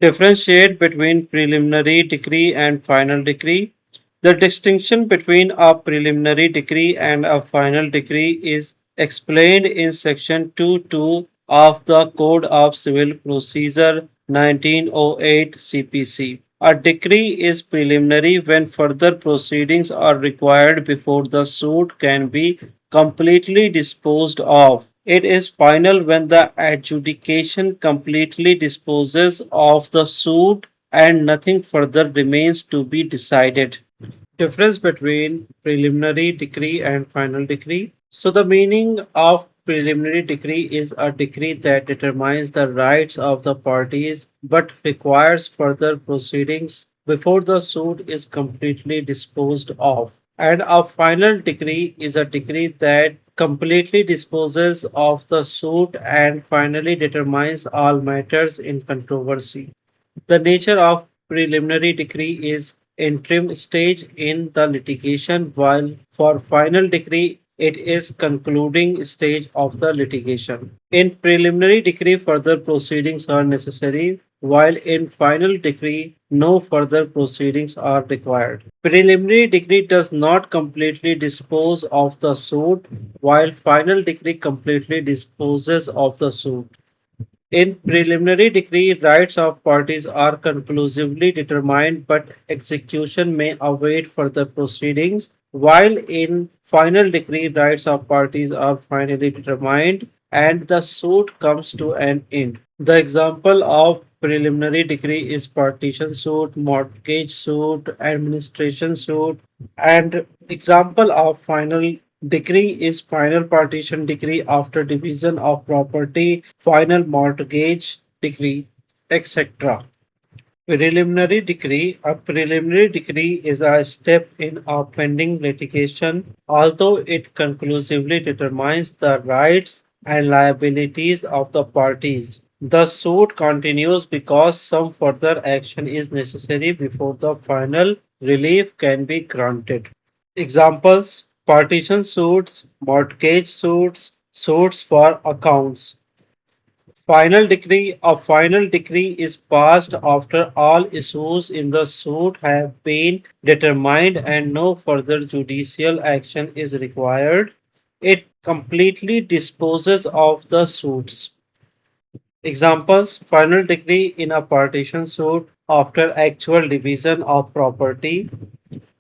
Differentiate between preliminary decree and final decree. The distinction between a preliminary decree and a final decree is explained in section 22 of the Code of Civil Procedure 1908 CPC. A decree is preliminary when further proceedings are required before the suit can be completely disposed of. It is final when the adjudication completely disposes of the suit and nothing further remains to be decided. Difference between preliminary decree and final decree. So, the meaning of preliminary decree is a decree that determines the rights of the parties but requires further proceedings before the suit is completely disposed of. And a final decree is a decree that completely disposes of the suit and finally determines all matters in controversy. The nature of preliminary decree is interim stage in the litigation, while for final decree it is concluding stage of the litigation. In preliminary decree, further proceedings are necessary, while in final decree, no further proceedings are required. Preliminary decree does not completely dispose of the suit, while final decree completely disposes of the suit. In preliminary decree, rights of parties are conclusively determined, but execution may await further proceedings, while in final decree, rights of parties are finally determined and the suit comes to an end. The example of preliminary decree is partition suit, mortgage suit, administration suit, and example of final decree is final partition decree after division of property, final mortgage decree, etc. Preliminary decree. A preliminary decree is a step in a pending litigation, although it conclusively determines the rights and liabilities of the parties. The suit continues because some further action is necessary before the final relief can be granted. Examples: partition suits, mortgage suits, suits for accounts. Final decree. A final decree is passed after all issues in the suit have been determined and no further judicial action is required. It completely disposes of the suits. Examples: final decree in a partition suit after actual division of property.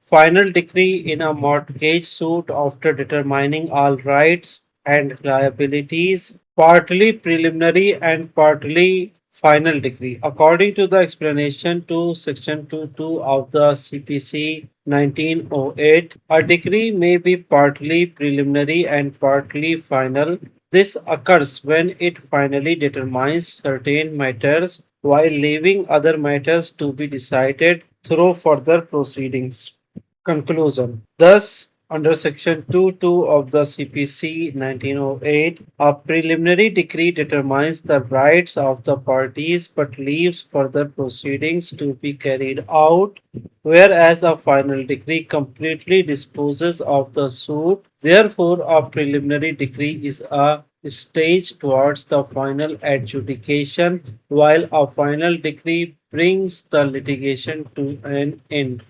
Final decree in a mortgage suit after determining all rights and liabilities, partly preliminary and partly final decree. According to the explanation to section 22 of the CPC 1908, a decree may be partly preliminary and partly final. This occurs when it finally determines certain matters while leaving other matters to be decided through further proceedings. Conclusion. Thus, under Section 2.2 of the CPC 1908, a preliminary decree determines the rights of the parties but leaves further proceedings to be carried out, whereas a final decree completely disposes of the suit. Therefore, a preliminary decree is a stage towards the final adjudication, while a final decree brings the litigation to an end.